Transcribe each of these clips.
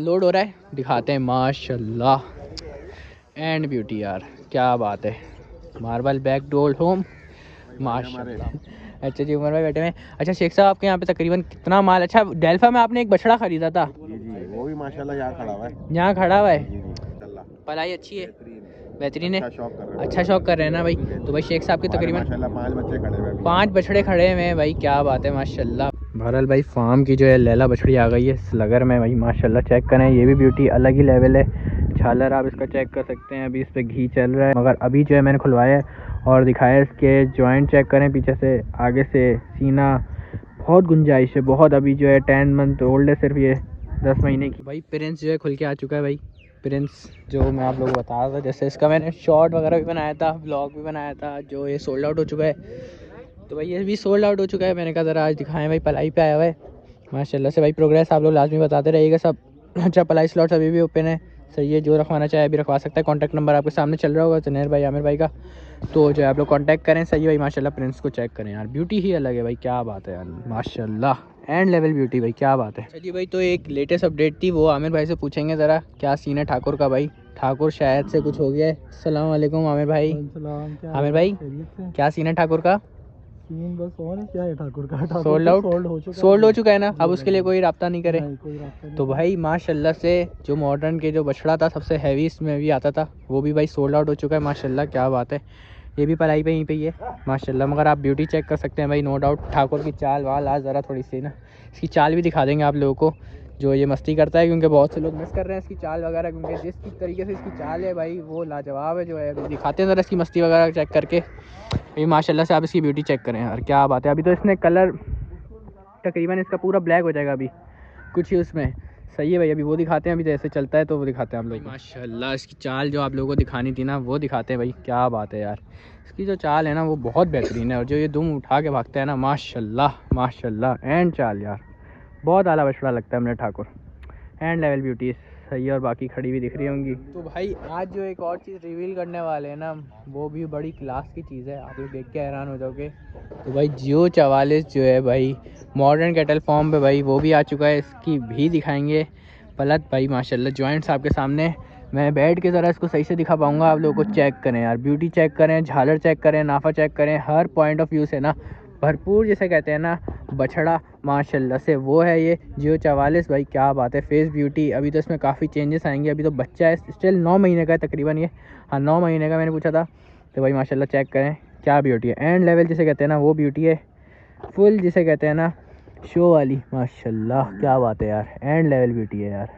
Load हो रहा है, दिखाते हैं माशाल्लाह एंड ब्यूटी यार, क्या बात है। मार्बल बैक डोर होम माशाल्लाह। अच्छा जी, उमर भाई बैठे हैं। अच्छा शेख साहब, आपके यहाँ पे तकरीबन कितना माल? अच्छा डेल्फा में आपने एक बछड़ा खरीदा था जी जी, वो भी माशाल्लाह यहाँ खड़ा हुआ है। यहाँ खड़ा हुआ है, जी जी माशाल्लाह, पलाई अच्छी है, बेहतरीन बेहतरीन है। अच्छा शौक कर रहे हैं। अच्छा शौक कर रहे हैं ना भाई। तो भाई शेख साहब के हमारे तकरीबन माशाल्लाह 5 बच्चे खड़े हुए हैं। 5 बछड़े खड़े हुए हैं भाई, क्या बात है माशाल्लाह। बहरहाल भाई फार्म की जो है लैला बछड़ी आ गई है स्लगर में भाई माशाल्लाह। चेक करें, ये भी ब्यूटी अलग ही लेवल है। झालर आप इसका चेक कर सकते हैं, अभी इस पर घी चल रहा है, मगर अभी जो है मैंने खुलवाया है और दिखाया। इसके जॉइंट चेक करें, पीछे से आगे से सीना, बहुत गुंजाइश है बहुत। अभी जो है 10 मंथ ओल्ड है सिर्फ, ये 10 महीने की। भाई प्रिंस जो है खुल के आ चुका है भाई। प्रिंस जो मैं आप लोगों को बता रहा था, जैसे इसका मैंने शॉर्ट वगैरह भी बनाया था, व्लॉग भी बनाया था, जो ये सोल्ड आउट हो चुका है। तो भाई ये भी सोल्ड आउट हो चुका है। मैंने कहा ज़रा आज दिखाएं भाई, पलाई पे आया हुआ है माशाल्लाह से भाई। प्रोग्रेस आप लोग लाजमी बताते रहिएगा सब। अच्छा पलाई स्लॉट्स अभी भी ओपन है, सही है। जो रखवाना चाहे अभी रखवा सकता है। कॉन्टैक्ट नंबर आपके सामने चल रहा होगा, जनेर भाई आमिर भाई का। तो जो है आप लोग कॉन्टैक्ट करें, सही है भाई माशाल्लाह। प्रिंस को चेक करें यार, ब्यूटी ही अलग है भाई, क्या बात है यार माशाल्लाह। एंड लेवल ब्यूटी भाई, क्या बात है। अच्छा जी भाई, तो एक लेटेस्ट अपडेट थी, वो आमिर भाई से पूछेंगे ज़रा क्या सीन है ठाकुर का भाई। ठाकुर शायद से कुछ हो गया है। अस्सलाम वालेकुम आमिर भाई। आमिर भाई क्या सीन है ठाकुर का? सीन बस और क्या है ठाकुर का, ठाकुर सोल्ड तो आउट, सोल्ड हो चुका है ना, अब उसके लिए कोई रब्ता नहीं करे। कोई रास्ता नहीं। तो भाई माशाल्लाह से जो मॉडर्न के जो बछड़ा था सबसे हैवी इसमें भी आता था, वो भी भाई सोल्ड आउट हो चुका है माशाल्लाह, क्या बात है। ये भी पलाई पे यहीं पे ही है माशाल्लाह। मगर आप ब्यूटी चेक कर सकते हैं भाई, नो डाउट। ठाकुर की चाल वाल आज ज़रा थोड़ी सी ना, इसकी चाल भी दिखा देंगे आप लोगों को, जो ये मस्ती करता है, क्योंकि बहुत से लोग मिस कर रहे हैं इसकी चाल वगैरह, क्योंकि जिस तरीके से इसकी चाल है भाई वो लाजवाब है। जो है अभी दिखाते हैं ज़रा इसकी मस्ती वगैरह चेक करके। ये माशाल्लाह से आप इसकी ब्यूटी चेक करें यार, क्या बात है। अभी तो इसने कलर तकरीबन इसका पूरा ब्लैक हो जाएगा अभी कुछ ही उसमें, सही है भाई। अभी वो दिखाते हैं, अभी जैसे चलता है तो वो दिखाते हैं आप लोग। माशाल्लाह इसकी चाल जो आप लोगों को दिखानी थी ना, वो दिखाते हैं भाई, क्या बात है यार। इसकी जो चाल है ना वो बहुत बेहतरीन है, और जो ये दुम उठा के भागता है ना माशाल्लाह माशाल्लाह। एंड चाल यार बहुत आला बछड़ा लगता है मेरे ठाकुर। एंड लेवल ब्यूटी सही है, और बाकी खड़ी भी दिख रही होंगी। तो भाई आज जो एक और चीज़ रिवील करने वाले हैं ना, वो भी बड़ी क्लास की चीज़ है, आप लोग देख के हैरान हो जाओगे। तो भाई जियो 44 जो है भाई मॉडर्न कैटल फॉर्म पे भाई, वो भी आ चुका है, इसकी भी दिखाएंगे पलट भाई माशाल्लाह। जॉइंट्स आपके सामने, मैं बैठ के ज़रा इसको सही से दिखा पाऊँगा आप लोगों को। चेक करें यार, ब्यूटी चेक करें, झालर चेक करें, नाफा चेक करें, हर पॉइंट ऑफ व्यू से ना भरपूर, जिसे कहते हैं ना बछड़ा माशाल्लाह से, वो है ये जियो 44 भाई, क्या बात है। फेस ब्यूटी, अभी तो इसमें काफ़ी चेंजेस आएंगे, अभी तो बच्चा है स्टिल, 9 महीने का है तकरीबन ये। हाँ 9 महीने का मैंने पूछा था। तो भाई माशाल्लाह चेक करें क्या ब्यूटी है। एंड लेवल जिसे कहते हैं ना वो ब्यूटी है, फुल जिसे कहते हैं ना शो वाली माशाल्लाह, क्या बात है यार। एंड लेवल ब्यूटी है यार,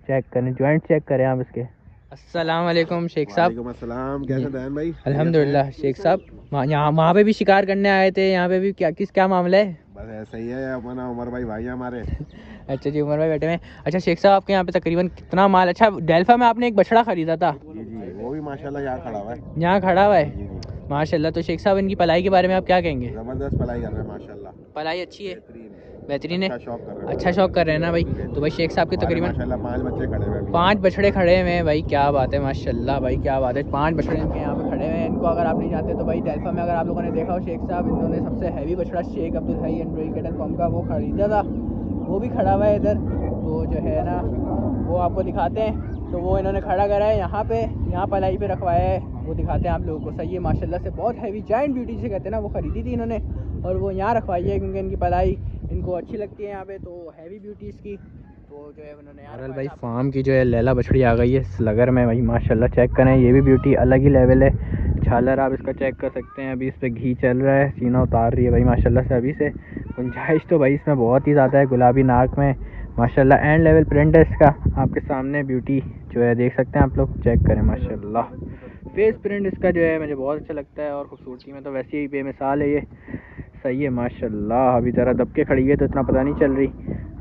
चेक करें, जॉइंट चेक करें आप इसके। अस्सलाम वालेकुम शेख साहब। वालेकुम अस्सलाम, कैसे दयान भाई? अल्हम्दुलिल्लाह शेख साहब, यहाँ वहाँ पे भी शिकार करने आए थे, यहाँ पे भी क्या मामला है? बस ऐसा ही है अपना उमर भाई हैं हमारे। अच्छा जी, उमर भाई बैठे हैं। अच्छा शेख साहब, आपके यहाँ पे तकरीबन कितना माल? अच्छा डेल्फा में आपने एक बछड़ा खरीदा था जी जी, वो भी माशाल्लाह यहाँ खड़ा हुआ है। यहाँ खड़ा हुआ जी है जी माशाल्लाह। तो शेख साहब इनकी पलाई के बारे में आप क्या कहेंगे? जबरदस्त पढ़ाई कर रहे हैं माशाल्लाह, पलाई अच्छी है, बेहतरीन बेहतरीन है। अच्छा शौक कर रहे हैं। अच्छा शौक कर रहे हैं ना भाई। तो भाई शेख साहब के हमारे तकरीबन माशाल्लाह 5 बच्चे खड़े हुए हैं। 5 बछड़े खड़े हुए हैं भाई, क्या बात है माशाल्लाह भाई, क्या बात है। 5 बछड़े इनके यहाँ पे खड़े हुए हैं। इनको अगर आप नहीं जानते तो भाई डेल्फा में अगर आप लोगों ने देखा हो शेख साहब, इन्होंने सबसे हैवी बछड़ा शेख अब्दुल हई एंड रॉयल कैटल फॉर्म का वो खरीदा था, वो भी खड़ा हुआ है इधर। तो जो है ना वो आपको दिखाते हैं। तो वो इन्होंने खड़ा करा है यहाँ पे, यहाँ पलाई पे रखवाया है, वो दिखाते हैं आप लोगों को। सही है माशाल्लाह से, बहुत हैवी जायंट ब्यूटी से कहते हैं ना, वो ख़रीदी थी इन्होंने और वो यहाँ रखवाई है, क्योंकि इनकी पलाई इनको अच्छी लगती है यहाँ पे, तो हैवी ब्यूटी इसकी। तो जो है उन्होंने यार भाई फार्म की जो है लैला बछड़ी आ गई है स्लगर में भाई माशाल्लाह। चेक करें, ये भी ब्यूटी अलग ही लेवल है। झालर आप इसका चेक कर सकते हैं, अभी इस पर घी चल रहा है, सीना उतार रही है भाई माशाल्लाह से अभी से। गुंजाइश तो भाई इसमें बहुत ही ज़्यादा है, गुलाबी नाक में माशाल्लाह। एंड लेवल प्रिंट है इसका आपके सामने, ब्यूटी जो है देख सकते हैं आप लोग, चेक करें माशाल्लाह। फेस प्रिंट इसका जो है मुझे बहुत अच्छा लगता है, और खूबसूरती में तो वैसे ही बेमिसाल है ये, सही है माशाल्लाह। अभी ज़रा दबके खड़ी है तो इतना पता नहीं चल रही,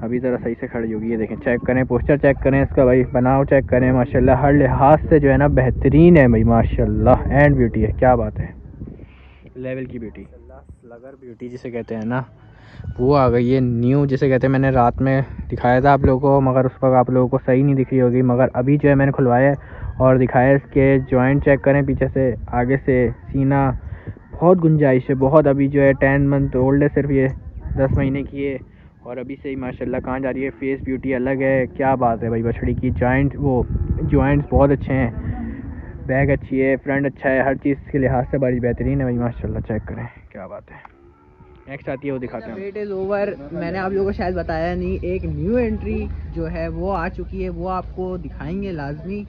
अभी ज़रा सही से खड़ी होगी। ये देखें, चेक करें, पोस्टर चेक करें इसका भाई, बनाव चेक करें माशाल्लाह, हर लिहाज से जो है ना बेहतरीन है भाई माशाल्लाह। एंड ब्यूटी है, क्या बात है, लेवल की ब्यूटी, स्लगर ब्यूटी जिसे कहते हैं ना, वो आ गई है न्यू जिसे कहते हैं। मैंने रात में दिखाया था आप लोगों को, मगर उस वक्त आप लोगों को सही नहीं दिख रही होगी, मगर अभी जो है मैंने खुलवाया और दिखाया। इसके जॉइंट चेक करें, पीछे से आगे से सीना, बहुत गुंजाइश है बहुत। अभी जो है 10 मंथ ओल्ड है सिर्फ, ये 10 महीने की है, और अभी से ही माशाल्लाह कहाँ जा रही है, फेस ब्यूटी अलग है, क्या बात है भाई। बछड़ी की जॉइंट्स बहुत अच्छे हैं, बैग अच्छी है, फ्रंट अच्छा है, हर चीज़ के लिहाज से बड़ी बेहतरीन है भाई माशाल्लाह। चेक करें क्या बात है। नेक्स्ट आती है वो दिखाते हैं। Wait is over. मैंने आप लोगों को शायद बताया नहीं, एक न्यू एंट्री जो है वो आ चुकी है, वो आपको दिखाएंगे लाजमी।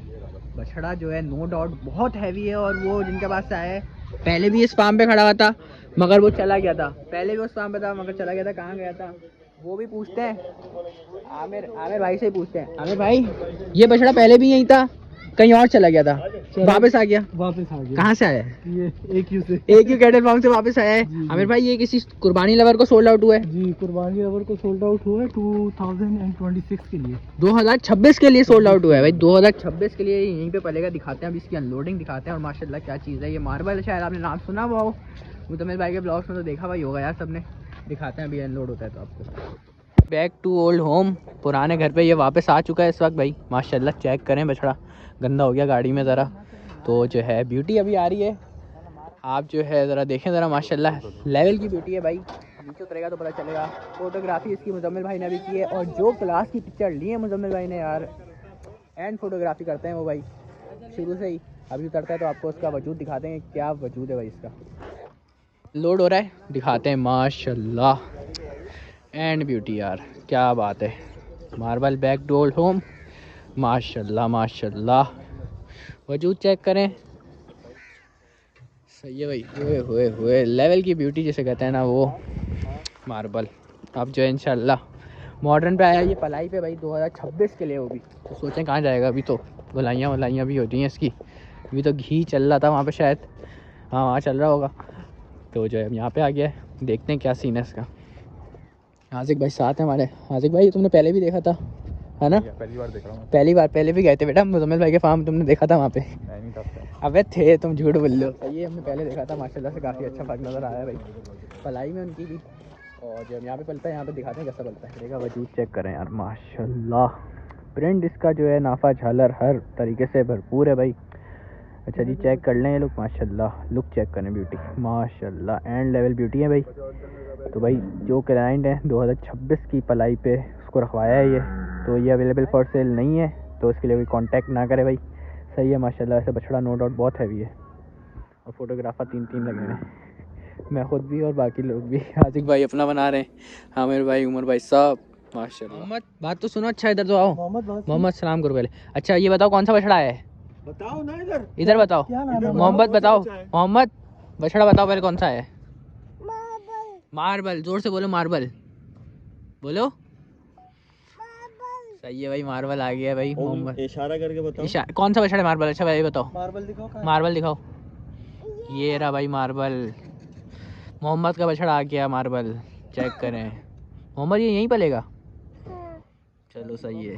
बछड़ा जो है नो डाउट बहुत हैवी है, और वो जिनके पास से आया है पहले भी इस फार्म पे खड़ा हुआ था मगर वो चला गया था, पहले भी उस फार्म पे था मगर चला गया था। कहाँ गया था वो भी पूछते हैं, आमिर भाई से ही पूछते हैं। आमिर भाई, ये बछड़ा पहले भी यहीं था, कहीं और चला गया था, वापस आ गया? वापस आ गया। कहाँ से आया है? ये एक यू से, एक ही कैटल फार्म से वापस आया है। आमिर भाई, ये किसी कुर्बानी लवर को सोल्ड आउट हुआ है? जी, कुर्बानी लवर को सोल्ड आउट हुआ है 2026 के लिए। 2026 के लिए सोल्ड आउट हुआ है भाई, 2026 के लिए यहीं पे पलेगा। दिखाते हैं अभी इसकी अनलोडिंग दिखाते हैं। और माशाल्लाह क्या चीज़ है ये, मार्बल, शायद आपने नाम सुना हुआ हो, मुतमिल भाई के ब्लॉग्स में तो देखा भाई होगा यार सबने। दिखाते हैं अभी अनलोड होता है तो आपको। बैक टू ओल्ड होम, पुराने घर पे ये वापस आ चुका है इस वक्त भाई माशाल्लाह। चेक करें, बछड़ा गंदा हो गया गाड़ी में ज़रा, तो जो है ब्यूटी अभी आ रही है। आप जो है ज़रा देखें ज़रा, माशाल्लाह लेवल की ब्यूटी है भाई। नीचे उतरेगा तो पता चलेगा। फोटोग्राफी इसकी मुजम्मिल भाई ने अभी की है, और जो क्लास की पिक्चर ली है मुजम्मिल भाई ने यार, एंड फोटोग्राफी करते हैं वो भाई शुरू से ही। अभी उतरता है तो आपको उसका वजूद दिखाते हैं, क्या वजूद है भाई इसका। लोड हो रहा है, दिखाते हैं माशाल्लाह। एंड ब्यूटी यार, क्या बात है। Marble back to old home, माशाल्लाह माशाल्लाह। वजूद चेक करें, सही है भाई। हुए लेवल की ब्यूटी जिसे कहते हैं ना वो मार्बल। अब जो है इंशाल्लाह मॉडर्न पे आया ये पलाई पे भाई 2026 के लिए। वो भी तो सोचें कहाँ जाएगा, अभी तो वलाइयाँ भी हो रही हैं इसकी। अभी तो घी चल रहा था वहाँ पे शायद, हाँ वहाँ चल रहा होगा। तो जो है यहाँ पे आ गया है, देखते हैं क्या सीन है इसका। आज़िक भाई साथ है हमारे। आज़िक भाई, तुमने पहले भी देखा था है ना? पहली बार देख रहा हूँ। पहले भी गए थे बेटा मुजम्मिल भाई के फार्म, तुमने देखा था वहाँ पे? अबे थे, तुम झूठ बोल लो। ये हमने पहले देखा था माशाल्लाह से, काफ़ी अच्छा फर्क नज़र आया भाई पलाई में उनकी भी। और जब यहाँ पे पलता है, यहाँ पे दिखाते हैं कैसा पलता है। देखा वजूद चेक करें यार माशाल्लाह। प्रिंट इसका जो है नाफा झालर हर तरीके से भरपूर है भाई। अच्छा जी, चेक कर लें ये लुक माशाल्लाह। लुक चेक करें, ब्यूटी माशाल्लाह, एंड लेवल ब्यूटी है भाई। तो भाई जो क्लाइंट है 2026 की पलाई पे उसको रखवाया है ये, तो ये अवेलेबल फॉर सेल नहीं है, तो इसके लिए कोई कांटेक्ट ना करे भाई। सही है माशाल्लाह। ऐसे बछड़ा नो डाउट बहुत हैवी है, और फोटोग्राफर 3 लगे हैं, मैं खुद भी और बाकी लोग भी। आज़िक भाई अपना बना रहे हैं, आमिर भाई, उमर भाई साहब माशाल्लाह। मोहम्मद, बात तो सुनो। अच्छा इधर तो आओ। मोहम्मद सलाम करो पहले। अच्छा ये बताओ कौन सा बछड़ा है? बताओ ना, इधर बताओ। मोहम्मद बताओ, मोहम्मद बछड़ा बताओ पहले कौन सा है? मार्बल। जोर से बोलो, मार्बल बोलो। सही है भाई, मार्बल आ गया भाई। मोहम्मद इशारा करके बताओ कौन सा बछड़ा है मार्बल? अच्छा भाई बताओ, मार्बल दिखाओ। मार्बल दिखाओ। ये रहा भाई मार्बल, मोहम्मद का बछड़ा आ गया मार्बल। चेक करें मोहम्मद, ये यहीं पलेगा? चलो सही है।